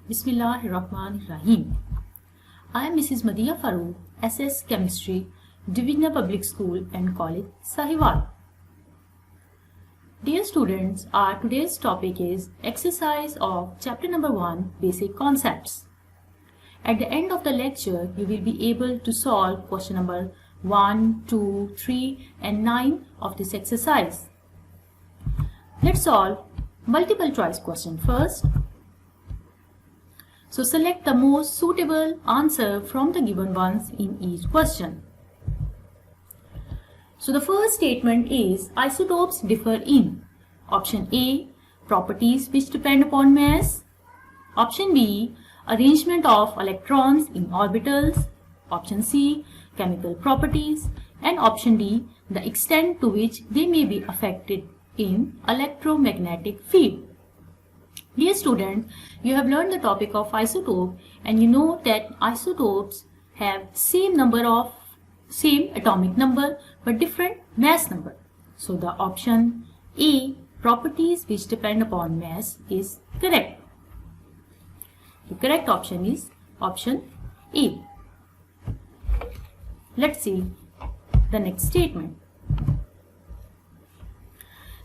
Bismillahirrahmanirrahim. I am Mrs. Madiha Farooq, SS Chemistry, Divisional Public School and College, Sahiwal. Dear students, our today's topic is exercise of chapter number 1, Basic Concepts. At the end of the lecture, you will be able to solve question number 1, 2, 3 and 9 of this exercise. Let's solve multiple choice question first. So select the most suitable answer from the given ones in each question. So the first statement is isotopes differ in option A, properties which depend upon mass, option B, arrangement of electrons in orbitals, option C, chemical properties, and option D, the extent to which they may be affected in electromagnetic field. Dear students, you have learned the topic of isotope and you know that isotopes have same atomic number but different mass number. So the option A, properties which depend upon mass, is correct. The correct option is option A. Let's see the next statement.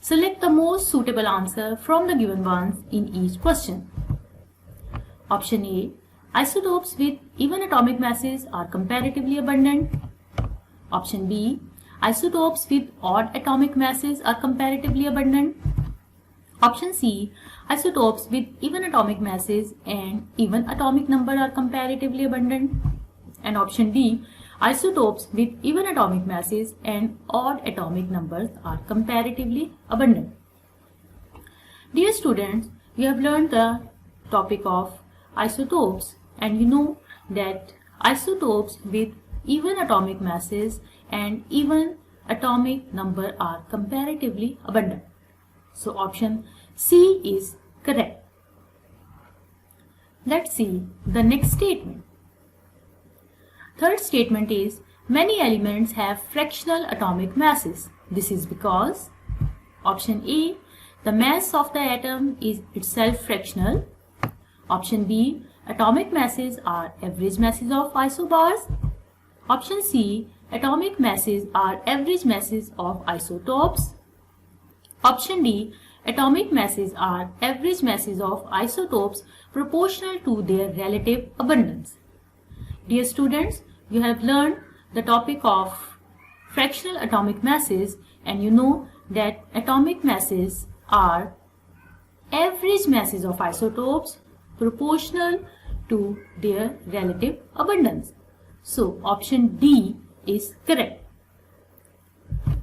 Select the most suitable answer from the given ones in each question. Option A, isotopes with even atomic masses are comparatively abundant. Option B, isotopes with odd atomic masses are comparatively abundant. Option C, isotopes with even atomic masses and even atomic number are comparatively abundant. And option D, isotopes with even atomic masses and odd atomic numbers are comparatively abundant. Dear students, you have learned the topic of isotopes and you know that isotopes with even atomic masses and even atomic number are comparatively abundant. So option C is correct. Let's see the next statement. Third statement is many elements have fractional atomic masses. This is because option A, the mass of the atom is itself fractional. Option B, atomic masses are average masses of isobars. Option C, atomic masses are average masses of isotopes. Option D, atomic masses are average masses of isotopes proportional to their relative abundance. Dear students, you have learned the topic of fractional atomic masses and you know that atomic masses are average masses of isotopes proportional to their relative abundance. So option D is correct.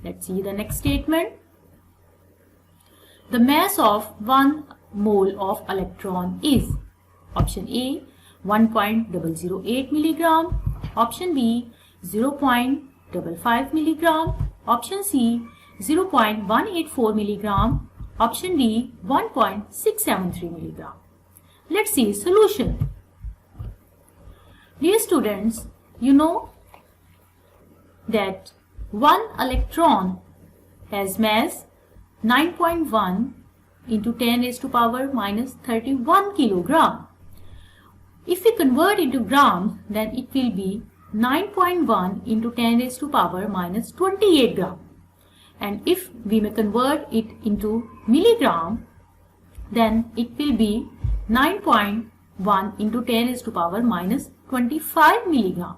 Let's see the next statement. The mass of 1 mole of electron is option A, 1.008 milligram, option B, 0.55 milligram, option C, 0.184 milligram, option D, 1.673 milligram. Let's see solution. Dear students, you know that 1 electron has mass 9.1 into 10 raised to power minus 31 kilogram. If we convert into grams, then it will be 9.1 into 10 raised to power minus 28 gram. And if we may convert it into milligram, then it will be 9.1 into 10 raised to power minus 25 milligram.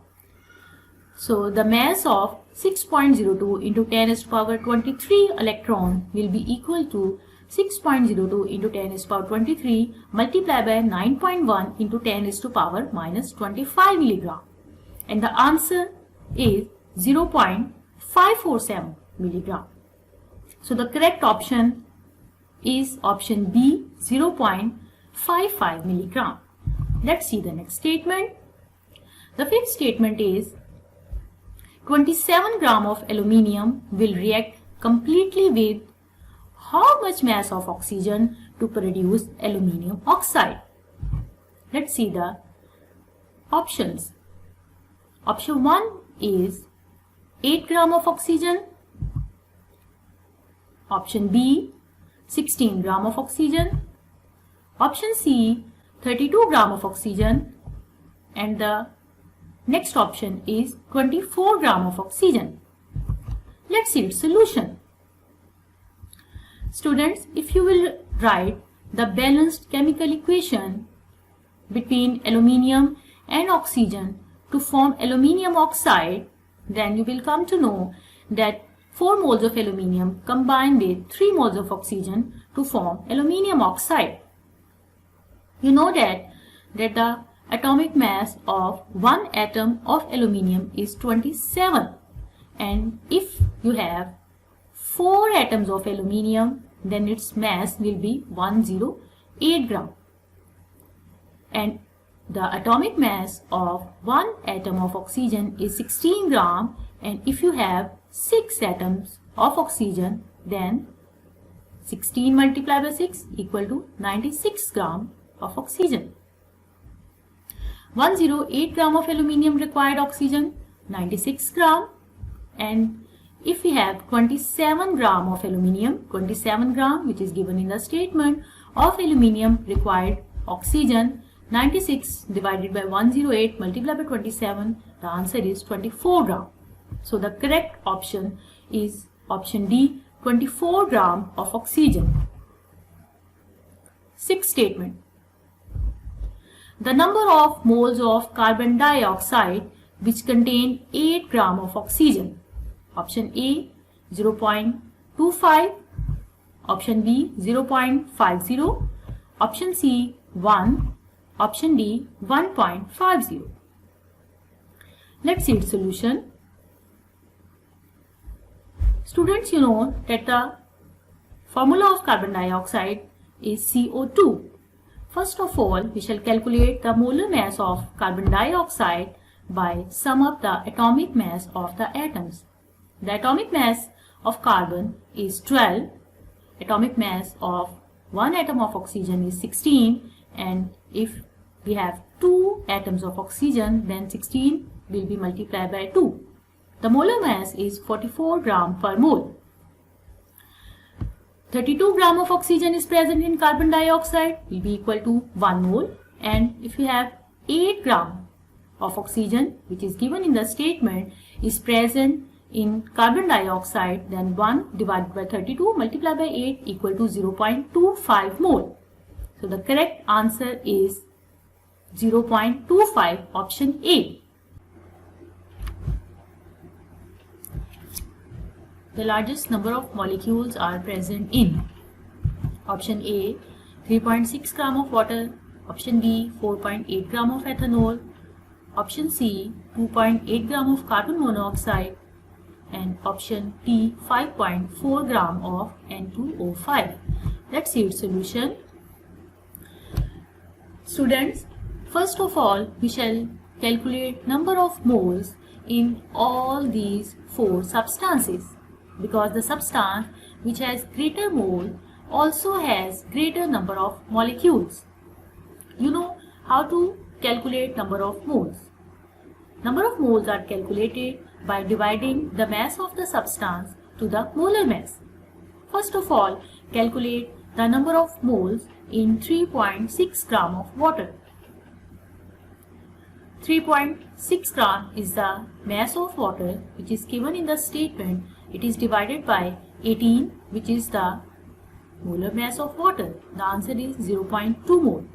So the mass of 6.02 into 10 raised to power 23 electron will be equal to 6.02 into 10 raised to power 23 multiplied by 9.1 into 10 raised to power minus 25 milligram. And the answer is 0.547 milligram. So the correct option is option B, 0.55 milligram. Let's see the next statement. The fifth statement is 27 gram of aluminium will react completely with how much mass of oxygen to produce aluminium oxide? Let's see the options. Option 1 is 8 gram of oxygen. Option B, 16 gram of oxygen. Option C, 32 gram of oxygen, and the next option is 24 gram of oxygen. Let's see its solution. Students, if you will write the balanced chemical equation between aluminium and oxygen to form aluminium oxide, then you will come to know that 4 moles of aluminium combine with 3 moles of oxygen to form aluminium oxide. You know that the atomic mass of one atom of aluminium is 27, and if you have 4 atoms of aluminium, then its mass will be 108 gram. And the atomic mass of one atom of oxygen is 16 gram, and if you have 6 atoms of oxygen, then 16 multiplied by 6 equal to 96 gram of oxygen. 108 gram of aluminium required oxygen, 96 gram, and if we have 27 gram of aluminium, 27 gram which is given in the statement of aluminium required oxygen, 96 divided by 108 multiplied by 27, the answer is 24 gram. So the correct option is option D, 24 gram of oxygen. Sixth statement. The number of moles of carbon dioxide which contain 8 gram of oxygen. Option A 0.25, option B 0.50, option C 1, option D 1.50. Let's see its solution. Students, you know that the formula of carbon dioxide is CO2. First of all, we shall calculate the molar mass of carbon dioxide by sum up the atomic mass of the atoms. The atomic mass of carbon is 12, atomic mass of one atom of oxygen is 16, and if we have 2 atoms of oxygen, then 16 will be multiplied by 2. The molar mass is 44 gram per mole. 32 gram of oxygen is present in carbon dioxide, will be equal to 1 mole, and if you have 8 gram of oxygen, which is given in the statement, is present in carbon dioxide, then 1 divided by 32 multiplied by 8 equal to 0.25 mole. So the correct answer is 0.25, option A. The largest number of molecules are present in option A 3.6 gram of water, option B 4.8 gram of ethanol, option C 2.8 gram of carbon monoxide, and option D 5.4 gram of N2O5. Let's see its solution. Students, first of all we shall calculate number of moles in all these 4 substances, because the substance which has greater mole also has greater number of molecules. You know how to calculate number of moles. Number of moles are calculated by dividing the mass of the substance to the molar mass. First of all, calculate the number of moles in 3.6 gram of water. 3.6 gram is the mass of water which is given in the statement. It is divided by 18, which is the molar mass of water. The answer is 0.2 mole.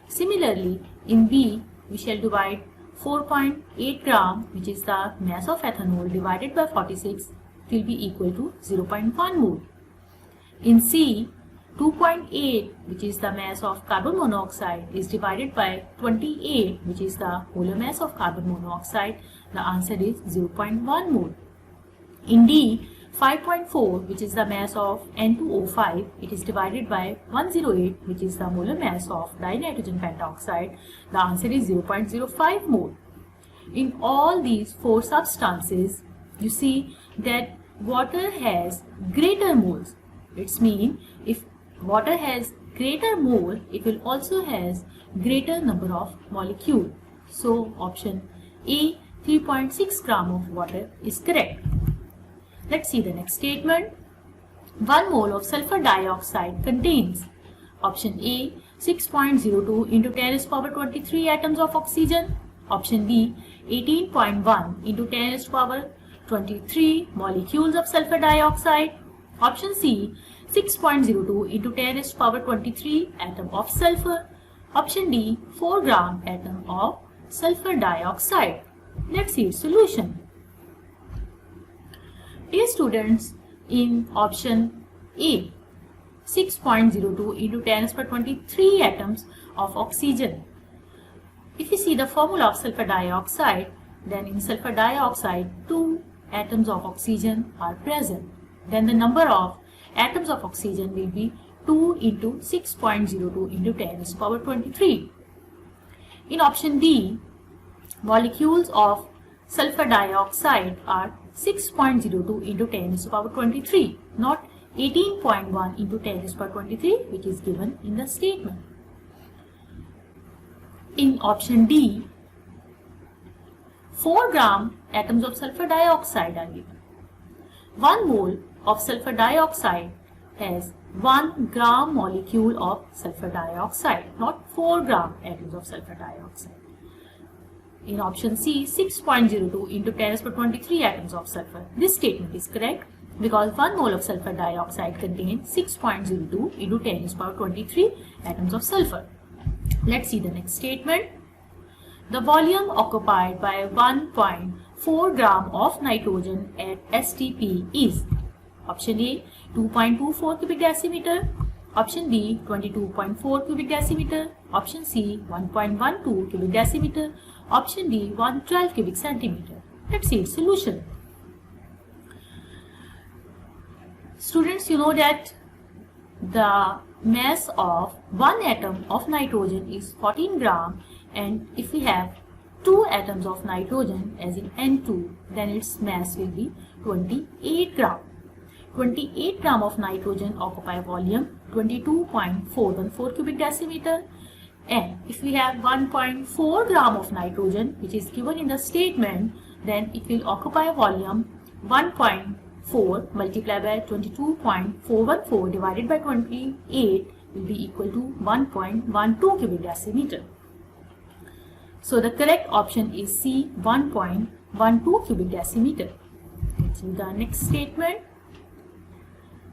Similarly, in B, we shall divide 4.8 gram, which is the mass of ethanol, divided by 46, it will be equal to 0.1 mole. In C, 2.8, which is the mass of carbon monoxide, is divided by 28, which is the molar mass of carbon monoxide. The answer is 0.1 mole. In D, 5.4, which is the mass of N2O5, it is divided by 108, which is the molar mass of dinitrogen pentoxide. The answer is 0.05 mole. In all these 4 substances, you see that water has greater moles. It means if water has greater mole, it will also has greater number of molecules. So option A, 3.6 gram of water is correct. Let's see the next statement. 1 mole of sulfur dioxide contains option A 6.02 into 10 raised to power 23 atoms of oxygen. Option B, 18.1 into 10 raised to power 23 molecules of sulfur dioxide. Option C, 6.02 into 10 raised to power 23 atom of sulfur. Option D, 4 gram atom of sulfur dioxide. Let's see its solution. Dear students, in option A, 6.02 into 10 raised to power 23 atoms of oxygen. If you see the formula of sulfur dioxide, then in sulfur dioxide 2 atoms of oxygen are present. Then the number of atoms of oxygen will be 2 into 6.02 into 10 raised to power 23. In option B, molecules of sulfur dioxide are 6.02 into 10 raised to power 23, not 18.1 into 10 raised to power 23, which is given in the statement. In option D, 4 gram atoms of sulfur dioxide are given. 1 mole of sulfur dioxide has 1 gram molecule of sulfur dioxide, not 4 gram atoms of sulfur dioxide. In option C, 6.02 into 10 raised to power 23 atoms of sulfur. This statement is correct because 1 mole of sulfur dioxide contains 6.02 into 10 raised to power 23 atoms of sulfur. Let's see the next statement. The volume occupied by 1.4 gram of nitrogen at STP is option A, 2.24 cubic decimeter, option B, 22.4 cubic decimeter, option C, 1.12 cubic decimeter, option D, 112 cubic centimeter. Let's see its solution. Students, you know that the mass of 1 atom of nitrogen is 14 gram, and if we have 2 atoms of nitrogen as in N2, then its mass will be 28 gram. 28 gram of nitrogen occupy volume 22.414 cubic decimeter, and if we have 1.4 gram of nitrogen, which is given in the statement, then it will occupy volume 1.4 multiplied by 22.414 divided by 28 will be equal to 1.12 cubic decimeter. So the correct option is C, 1.12 cubic decimeter. Let's see the next statement.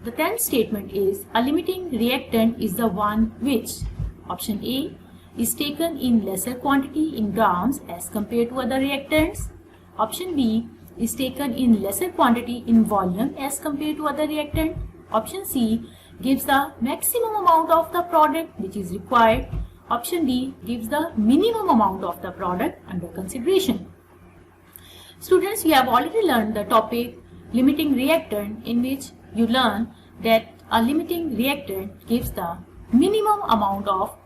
The 10th statement is a limiting reactant is the one which option A is taken in lesser quantity in grams as compared to other reactants. Option B is taken in lesser quantity in volume as compared to other reactant. Option C gives the maximum amount of the product which is required. Option D gives the minimum amount of the product under consideration. Students, we have already learned the topic limiting reactant, in which you learn that a limiting reactant gives the minimum amount of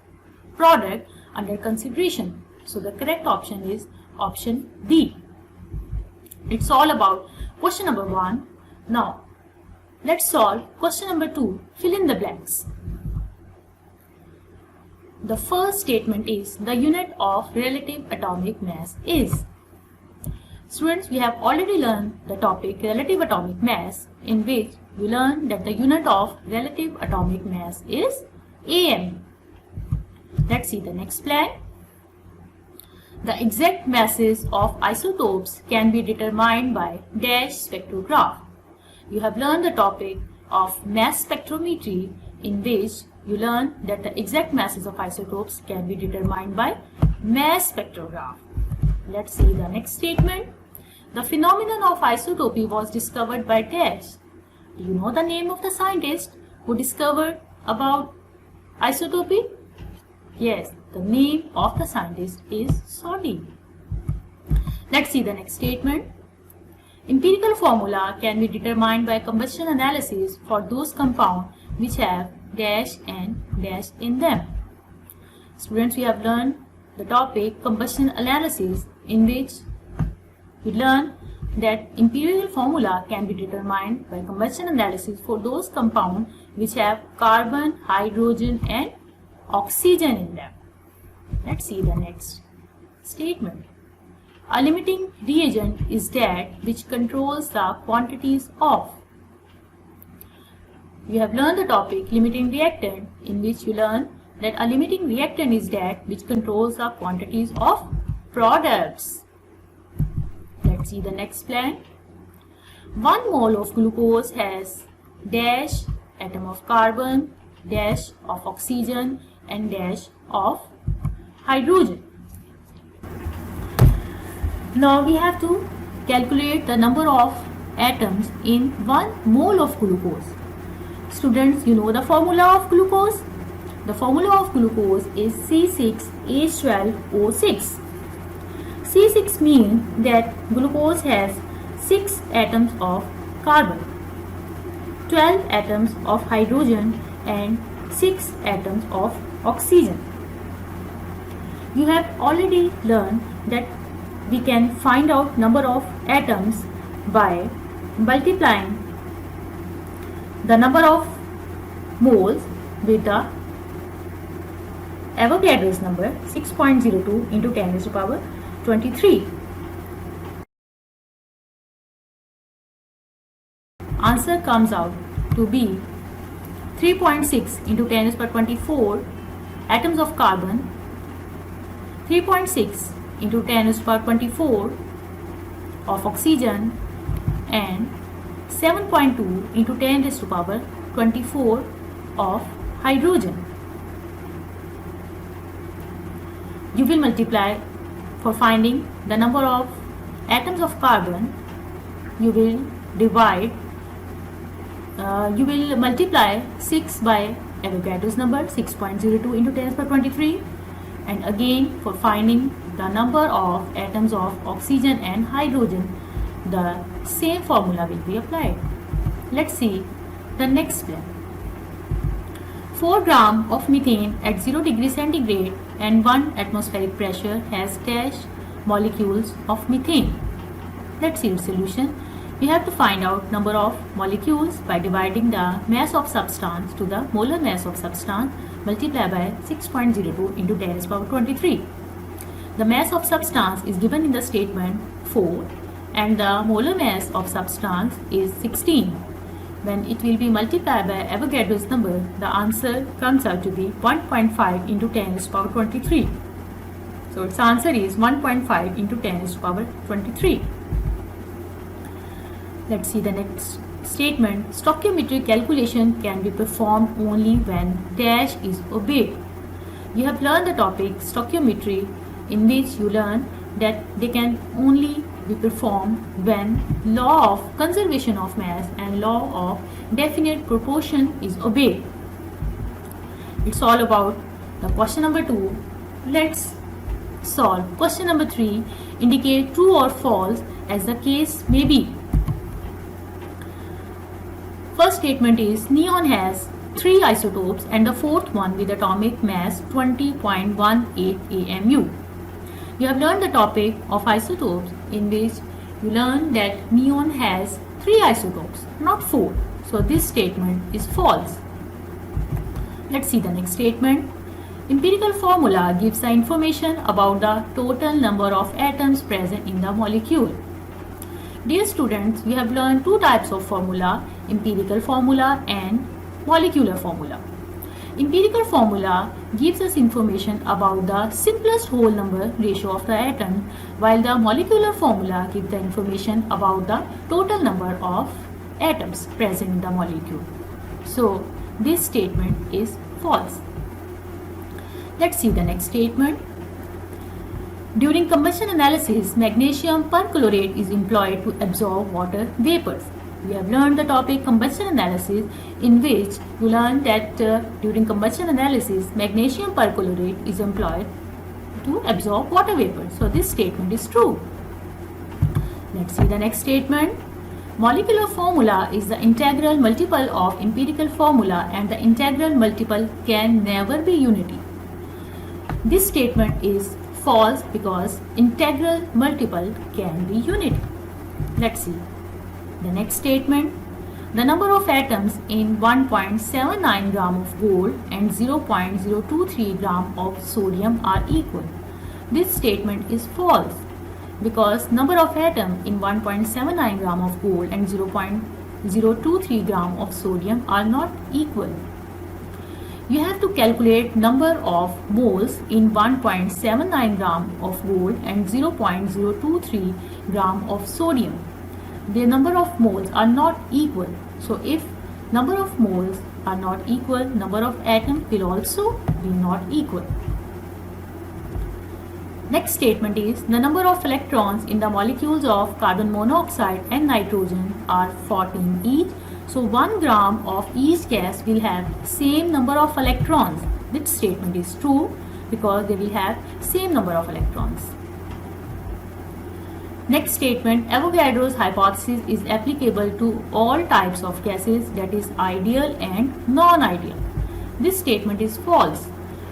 product under consideration. So the correct option is option D. It's all about question number 1. Now, let's solve question number 2. Fill in the blanks. The first statement is the unit of relative atomic mass is. Students, we have already learned the topic relative atomic mass, in which we learned that the unit of relative atomic mass is AM. Let's see the next blank. The exact masses of isotopes can be determined by dash spectrograph. You have learned the topic of mass spectrometry, in which you learn that the exact masses of isotopes can be determined by mass spectrograph. Let's see the next statement. The phenomenon of isotopy was discovered by dash. Do you know the name of the scientist who discovered about isotopy? Yes, the name of the scientist is Soddy. Let's see the next statement. Empirical formula can be determined by combustion analysis for those compounds which have dash and dash in them. Students, we have learned the topic combustion analysis, in which we learn that empirical formula can be determined by combustion analysis for those compounds which have carbon, hydrogen and oxygen in them. Let's see the next statement. A limiting reagent is that which controls the quantities of. We have learned the topic limiting reactant, in which you learn that a limiting reactant is that which controls the quantities of products. Let's see the next plan. 1 mole of glucose has dash atom of carbon, dash of oxygen and dash of hydrogen. Now we have to calculate the number of atoms in 1 mole of glucose. Students, you know the formula of glucose? The formula of glucose is C6H12O6. C6 means that glucose has 6 atoms of carbon, 12 atoms of hydrogen and 6 atoms of oxygen. You have already learned that we can find out number of atoms by multiplying the number of moles with the Avogadro's number 6.02 into 10 raised to power 23. Answer comes out to be 3.6 into 10 raised to power 24 atoms of carbon, 3.6 into 10 raised to power 24 of oxygen and 7.2 into 10 raised to power 24 of hydrogen. You will multiply for finding the number of atoms of carbon. You will multiply 6 by Avogadro's number 6.02 into 10 raised to power 23, and again for finding the number of atoms of oxygen and hydrogen, the same formula will be applied. Let's see the next plan. 4 gram of methane at 0 degree centigrade and 1 atmospheric pressure has dash molecules of methane. Let's see its solution. We have to find out number of molecules by dividing the mass of substance to the molar mass of substance multiplied by 6.02 into 10 raised to power 23. The mass of substance is given in the statement 4 and the molar mass of substance is 16. When it will be multiplied by Avogadro's number, the answer comes out to be 1.5 into 10 raised to power 23. So its answer is 1.5 into 10 raised to power 23. Let's see the next statement. Stoichiometric calculation can be performed only when dash is obeyed. You have learned the topic stoichiometry, in which you learn that they can only be performed when law of conservation of mass and law of definite proportion is obeyed. It's all about the question number 2. Let's solve. Question number 3. Indicate true or false as the case may be. First statement is neon has 3 isotopes and the fourth one with atomic mass 20.18 AMU. You have learned the topic of isotopes, in which you learn that neon has 3 isotopes, not 4. So this statement is false. Let's see the next statement. Empirical formula gives the information about the total number of atoms present in the molecule. Dear students, we have learned 2 types of formula, empirical formula and molecular formula. Empirical formula gives us information about the simplest whole number ratio of the atom, while the molecular formula gives the information about the total number of atoms present in the molecule. So this statement is false. Let's see the next statement. During combustion analysis, magnesium perchlorate is employed to absorb water vapors. We have learned the topic combustion analysis, in which you learn that during combustion analysis, magnesium perchlorate is employed to absorb water vapor. So this statement is true. Let's see the next statement. Molecular formula is the integral multiple of empirical formula, and the integral multiple can never be unity. This statement is false because integral multiple can be unity. Let's see the next statement. The number of atoms in 1.79 gram of gold and 0.023 gram of sodium are equal. This statement is false because number of atoms in 1.79 gram of gold and 0.023 gram of sodium are not equal. you have to calculate number of moles in 1.79 gram of gold and 0.023 gram of sodium. The number of moles are not equal. So if number of moles are not equal, number of atoms will also be not equal. Next statement is the number of electrons in the molecules of carbon monoxide and nitrogen are 14 each. So 1 gram of each gas will have same number of electrons. This statement is true because they will have same number of electrons. Next statement, Avogadro's hypothesis is applicable to all types of gases, that is ideal and non-ideal. This statement is false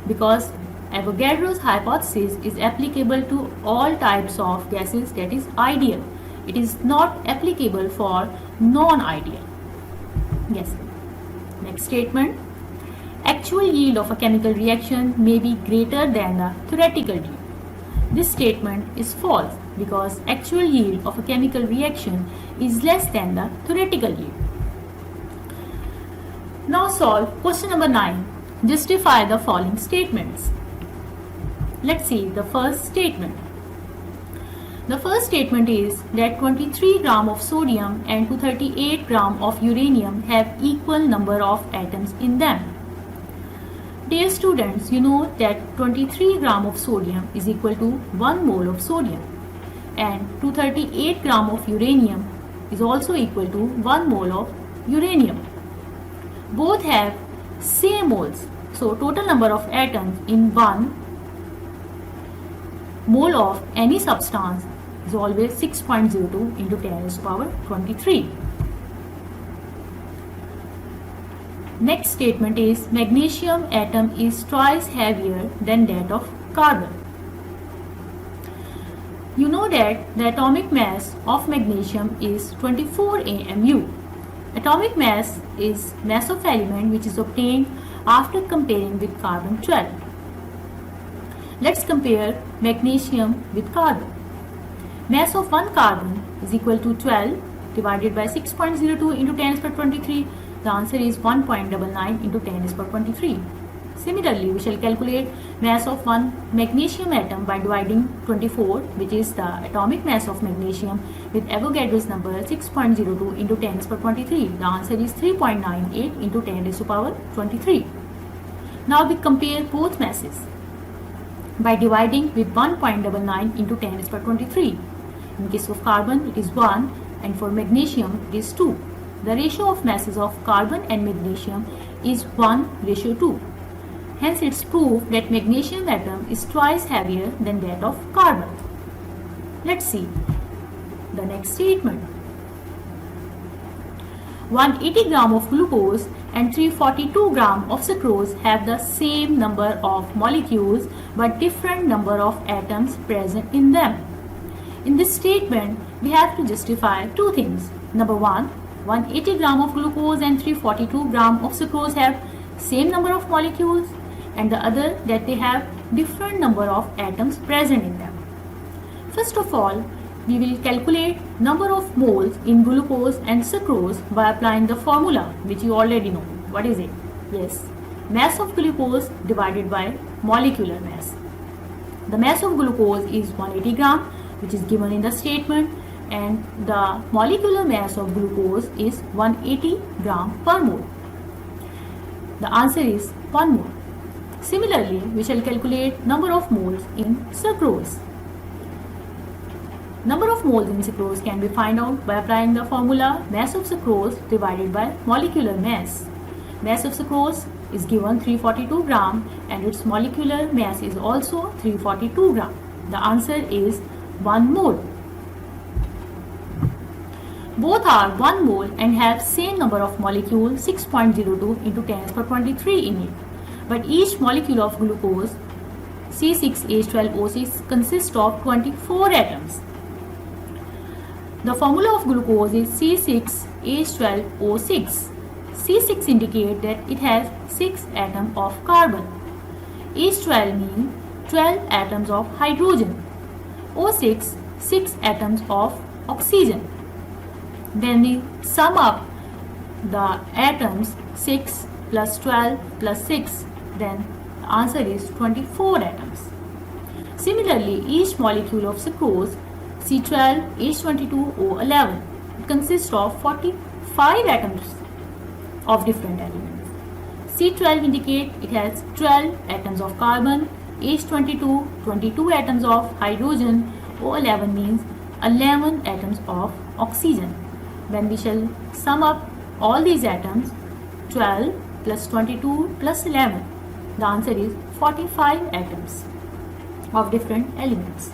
because Avogadro's hypothesis is applicable to all types of gases, that is ideal. It is not applicable for non-ideal. Yes. Next statement, actual yield of a chemical reaction may be greater than the theoretical yield. This statement is false because actual yield of a chemical reaction is less than the theoretical yield. Now solve question number 9. Justify the following statements. Let's see the first statement. The first statement is that 23 gram of sodium and 238 gram of uranium have equal number of atoms in them. Dear students, you know that 23 gram of sodium is equal to 1 mole of sodium and 238 gram of uranium is also equal to 1 mole of uranium. Both have same moles, so total number of atoms in 1 mole of any substance is always 6.02 into 10 raised to power 23. Next statement is magnesium atom is twice heavier than that of carbon. You know that the atomic mass of magnesium is 24 AMU. Atomic mass is mass of element which is obtained after comparing with carbon 12. Let's compare magnesium with carbon. Mass of one carbon is equal to 12 divided by 6.02 into 10 raised to 23. The answer is 1.99 into 10 raised to 23. Similarly, we shall calculate mass of one magnesium atom by dividing 24, which is the atomic mass of magnesium, with Avogadro's number 6.02 into 10 raised to 23. The answer is 3.98 into 10 raised to power 23. Now we compare both masses by dividing with 1.99 into 10 raised to 23. In case of carbon, it is 1, and for magnesium, it is 2. The ratio of masses of carbon and magnesium is 1:2. Hence, it's proved that magnesium atom is twice heavier than that of carbon. Let's see the next statement. 180 gram of glucose and 342 gram of sucrose have the same number of molecules but different number of atoms present in them. In this statement, we have to justify two things. Number one, 180 gram of glucose and 342 gram of sucrose have same number of molecules, and the other that they have different number of atoms present in them. First of all, we will calculate number of moles in glucose and sucrose by applying the formula which you already know. What is it? Yes, mass of glucose divided by molecular mass. The mass of glucose is 180 gram, which is given in the statement, and the molecular mass of glucose is 180 gram per mole. The answer is 1 mole. Similarly, we shall calculate number of moles in sucrose. Number of moles in sucrose can be found out by applying the formula mass of sucrose divided by molecular mass. Mass of sucrose is given 342 gram and its molecular mass is also 342 gram. The answer is 1 mole. Both are 1 mole and have same number of molecules 6.02 into 10 raised to 23 in it. But each molecule of glucose C6H12O6 consists of 24 atoms. The formula of glucose is C6H12O6. C6 indicates that it has 6 atoms of carbon. H12 means 12 atoms of hydrogen. O6, 6 atoms of oxygen. When we sum up the atoms 6 plus 12 plus 6, then the answer is 24 atoms. Similarly, each molecule of sucrose C12H22O11 consists of 45 atoms of different elements. C12 indicate it has 12 atoms of carbon, H22 22 atoms of hydrogen, O11 means 11 atoms of oxygen. When we shall sum up all these atoms, 12 plus 22 plus 11, the answer is 45 atoms of different elements.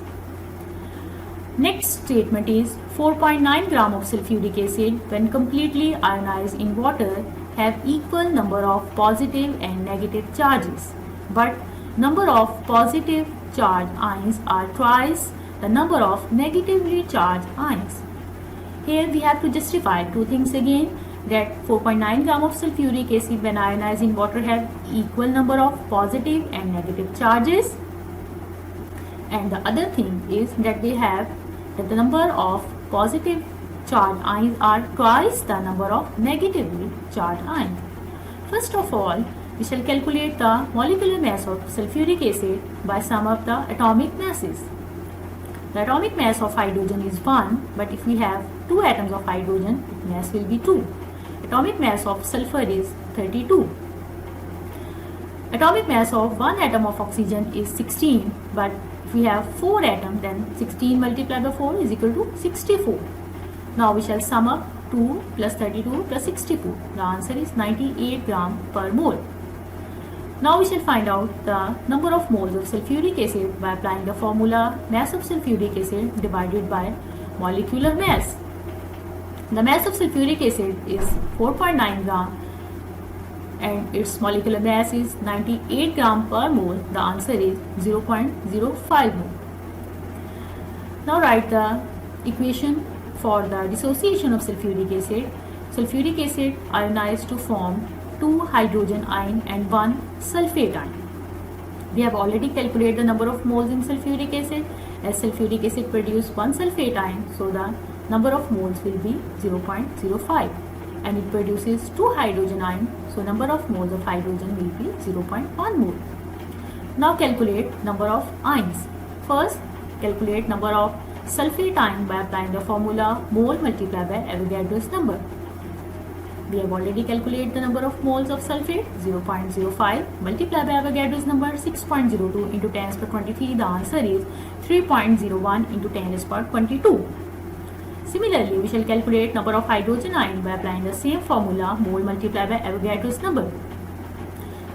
Next statement is 4.9 gram of sulfuric acid when completely ionized in water have equal number of positive and negative charges, but number of positive charged ions are twice the number of negatively charged ions. Here we have to justify two things again, that 4.9 gram of sulfuric acid when ionized in water have equal number of positive and negative charges, and the other thing is that they have that the number of positive charged ions are twice the number of negatively charged ions. First of all, we shall calculate the molecular mass of sulfuric acid by sum of the atomic masses. The atomic mass of hydrogen is 1, but if we have 2 atoms of hydrogen, mass will be 2. Atomic mass of sulfur is 32. Atomic mass of 1 atom of oxygen is 16, but if we have 4 atoms, then 16 multiplied by 4 is equal to 64. Now we shall sum up 2 plus 32 plus 64. The answer is 98 gram per mole. Now we shall find out the number of moles of sulfuric acid by applying the formula mass of sulfuric acid divided by molecular mass. The mass of sulfuric acid is 4.9 gram and its molecular mass is 98 gram per mole. The answer is 0.05 mole. Now write the equation for the dissociation of sulfuric acid. Sulfuric acid ionized to form 2 hydrogen ion and 1 sulfate ion. We have already calculated the number of moles in sulfuric acid. As sulfuric acid produces 1 sulfate ion, so the number of moles will be 0.05, and it produces 2 hydrogen ion, so number of moles of hydrogen will be 0.1 mole. Now calculate number of ions. First, calculate number of sulfate ion by applying the formula mole multiplied by Avogadro's number. We have already calculated the number of moles of sulfate, 0.05 multiplied by Avogadro's number 6.02 into 10 raised to 23. The answer is 3.01 into 10 raised to 22. Similarly, we shall calculate number of hydrogen ion by applying the same formula mole multiplied by Avogadro's number.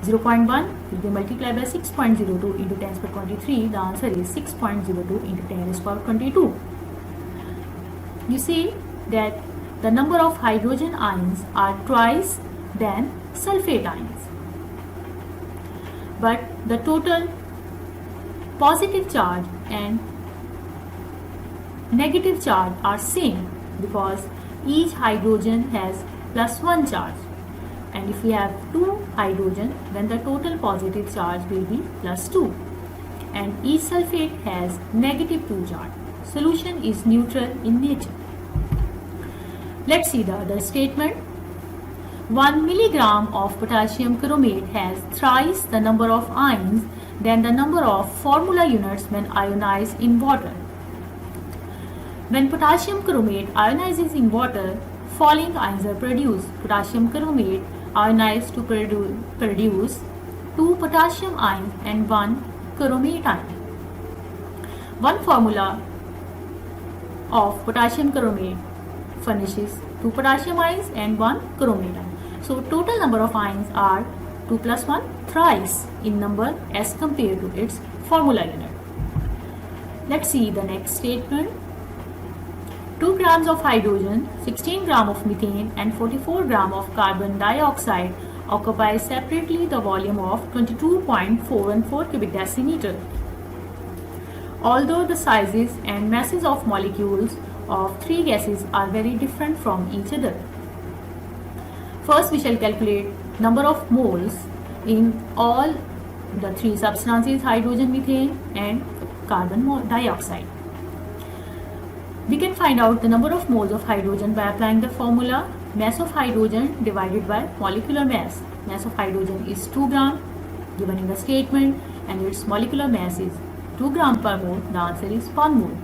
0.1 will be multiplied by 6.02 into 10 raised to 23. The answer is 6.02 into 10 raised to 22. You see that the number of hydrogen ions are twice than sulfate ions, but the total positive charge and negative charge are same because each hydrogen has +1 charge, and if we have 2 hydrogen, then the total positive charge will be +2, and each sulfate has -2 charge. Solution is neutral in nature. Let's see the other statement. 1 milligram of potassium chromate has thrice the number of ions than the number of formula units when ionized in water. When potassium chromate ionizes in water, following ions are produced. Potassium chromate ionized to produce 2 potassium ions and 1 chromate ion. One formula of potassium chromate furnishes 2 potassium ions and 1 chromate ion. So total number of ions are 2 plus 1 thrice in number as compared to its formula unit. Let's see the next statement. 2 grams of hydrogen, 16 gram of methane and 44 gram of carbon dioxide occupy separately the volume of 22.414 cubic decimeter. Although the sizes and masses of molecules of 3 gases are very different from each other. First, we shall calculate number of moles in all the 3 substances, hydrogen, methane and carbon dioxide. We can find out the number of moles of hydrogen by applying the formula mass of hydrogen divided by molecular mass. mass of hydrogen is 2 gram given in the statement and its molecular mass is 2 gram per mole, the answer is 1 mole.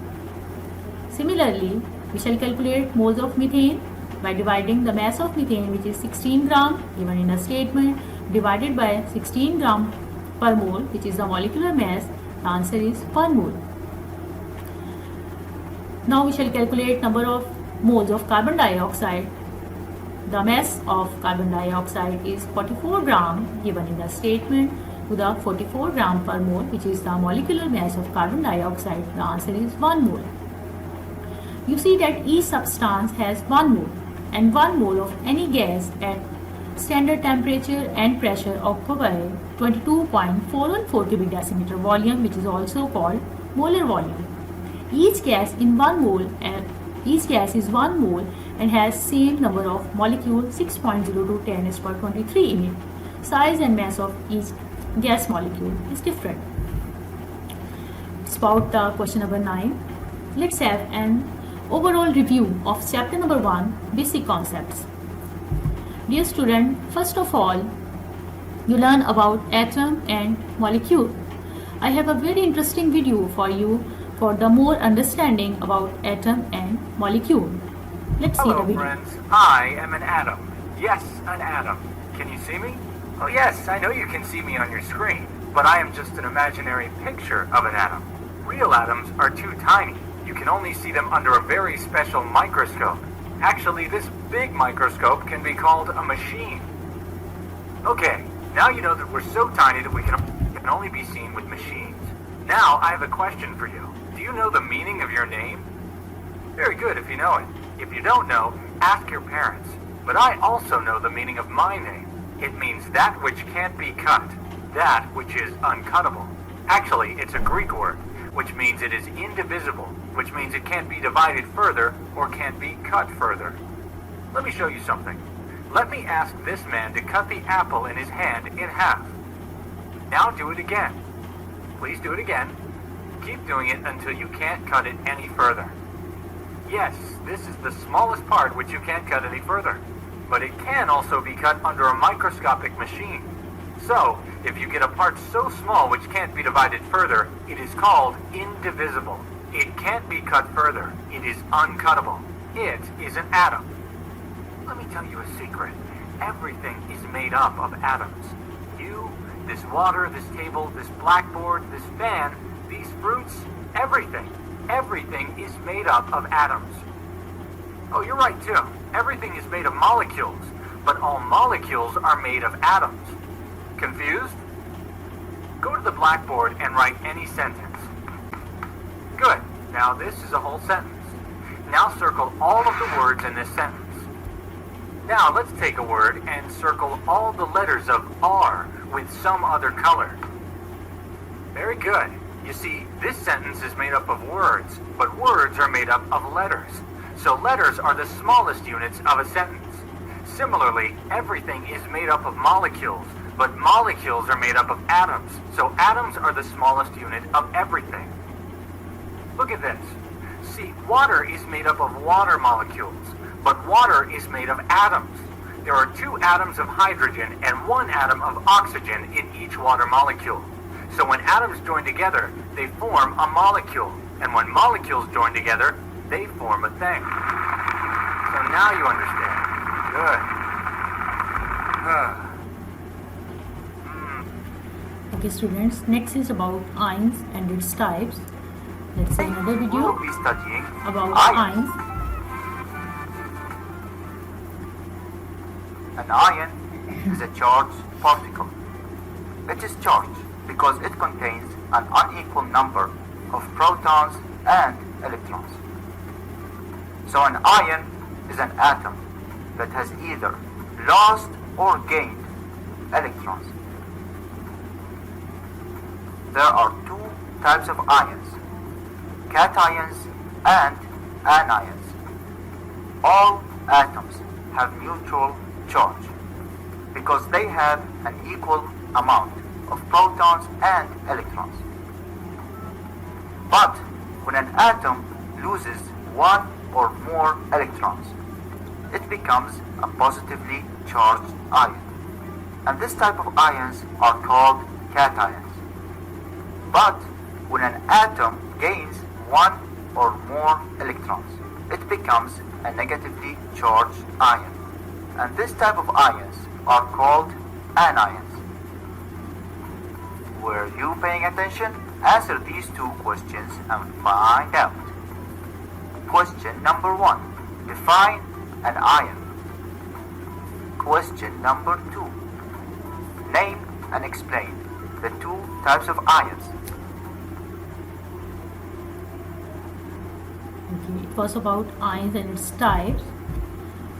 Similarly, we shall calculate moles of methane by dividing the mass of methane, which is 16 gram given in a statement, divided by 16 gram per mole, which is the molecular mass. The answer is 1 mole. Now we shall calculate number of moles of carbon dioxide. The mass of carbon dioxide is 44 gram given in the statement to the 44 gram per mole, which is the molecular mass of carbon dioxide. The answer is 1 mole. You see that each substance has 1 mole, and 1 mole of any gas at standard temperature and pressure occupy 22.414 cubic decimeter volume, which is also called molar volume. Each gas is 1 mole and has same number of molecules 6.02 10^23 in it. Size and mass of each gas molecule is different. It's about the question number 9. Let's have an overall review of chapter number 1, basic concepts. Dear student, first of all, you learn about atom and molecule. I have a very interesting video for you for the more understanding about atom and molecule. Let's see the video. Hello friends, I am an atom. Yes, an atom. Can you see me? Oh yes, I know you can see me on your screen, but I am just an imaginary picture of an atom. Real atoms are too tiny. You can only see them under a very special microscope. Actually, this big microscope can be called a machine. Okay, now you know that we're so tiny that we can only be seen with machines. Now, I have a question for you. Do you know the meaning of your name? Very good if you know it. If you don't know, ask your parents. But I also know the meaning of my name. It means that which can't be cut, that which is uncuttable. Actually, it's a Greek word, which means it is indivisible, which means it can't be divided further or can't be cut further. Let me show you something. Let me ask this man to cut the apple in his hand in half. Now do it again. Please do it again. Keep doing it until you can't cut it any further. Yes, this is the smallest part which you can't cut any further, but it can also be cut under a microscopic machine. So, if you get a part so small which can't be divided further, it is called indivisible. It can't be cut further. It is uncuttable. It is an atom. Let me tell you a secret. Everything is made up of atoms. You, this water, this table, this blackboard, this fan, these fruits, everything. Everything is made up of atoms. Oh, you're right too. Everything is made of molecules, but all molecules are made of atoms. Confused? Go to the blackboard and write any sentence. Good. Now this is a whole sentence. Now circle all of the words in this sentence. Now let's take a word and circle all the letters of R with some other color. Very good. You see, this sentence is made up of words, but words are made up of letters. So letters are the smallest units of a sentence. Similarly, everything is made up of molecules, but molecules are made up of atoms. So atoms are the smallest unit of everything. Look at this. See, water is made up of water molecules, but water is made of atoms. There are 2 atoms of hydrogen and 1 atom of oxygen in each water molecule. So when atoms join together, they form a molecule. And when molecules join together, they form a thing. So now you understand. Good. Okay students, next is about ions and its types. Let's see another We video will be studying about ions. ions. An ion is a charged particle. It is charged because it contains an unequal number of protons and electrons. So an ion is an atom that has either lost or gained electrons. There are 2 types of ions, cations and anions. All atoms have neutral charge because they have an equal amount of protons and electrons. But when an atom loses 1 or more electrons, it becomes a positively charged ion. and this type of ions are called cations. But when an atom gains one or more electrons, it becomes a negatively charged ion, and this type of ions are called anions. Were you paying attention? Answer these two questions and find out. Question number 1. Define an ion. Question number 2. Name and explain the two types of ions. Okay, it was about ions and its types.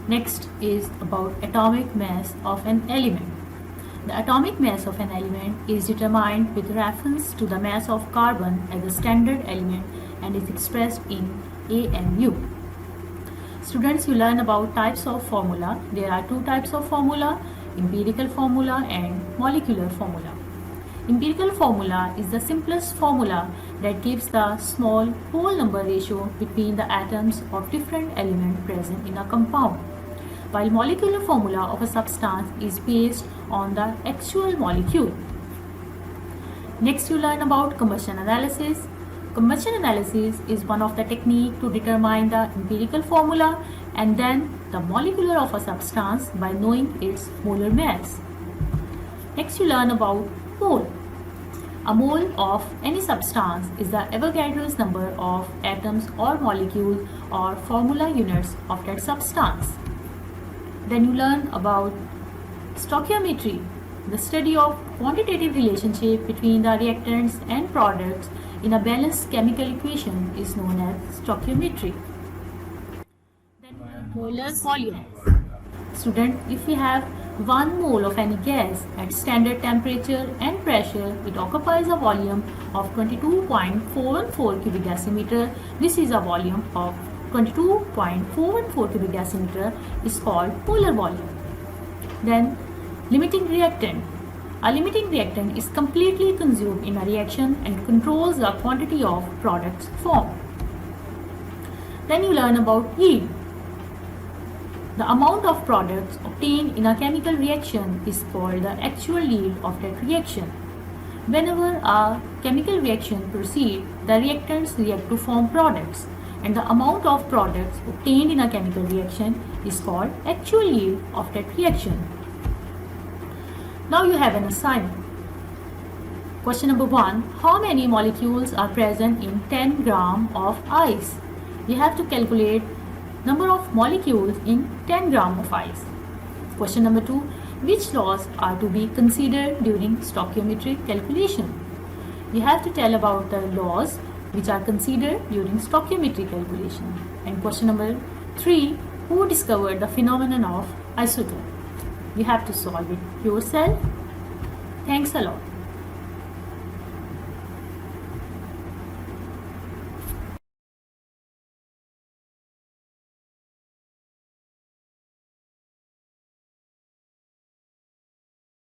Next is about atomic mass of an element. The atomic mass of an element is determined with reference to the mass of carbon as a standard element and is expressed in AMU. Students, you learn about types of formula. There are two types of formula, empirical formula and molecular formula. Empirical formula is the simplest formula that gives the small whole number ratio between the atoms of different elements present in a compound, while molecular formula of a substance is based on the actual molecule. Next, you learn about combustion analysis. Combustion analysis is one of the techniques to determine the empirical formula and then the molecular of a substance by knowing its molar mass. Next, you learn about mole. A mole of any substance is the Avogadro's number of atoms or molecules or formula units of that substance. Then you learn about stoichiometry. The study of quantitative relationship between the reactants and products in a balanced chemical equation is known as stoichiometry. Then molar volume. Student, if we have 1 mole of any gas at standard temperature and pressure, it occupies a volume of 22.414 cubic decimeter. This is a volume of 22.414 cubic decimeter is called molar volume. Then limiting reactant. A limiting reactant is completely consumed in a reaction and controls the quantity of products formed. Then you learn about yield. The amount of products obtained in a chemical reaction is called the actual yield of that reaction. Whenever a chemical reaction proceeds, the reactants react to form products, and the amount of products obtained in a chemical reaction is called actual yield of that reaction. Now you have an assignment. Question number 1. How many molecules are present in 10 gram of ice? You have to calculate number of molecules in 10 gram of ice. Question number 2. Which laws are to be considered during stoichiometric calculation? You have to tell about the laws which are considered during stoichiometric calculation. And question number 3. Who discovered the phenomenon of isotope? You have to solve it yourself. Thanks a lot.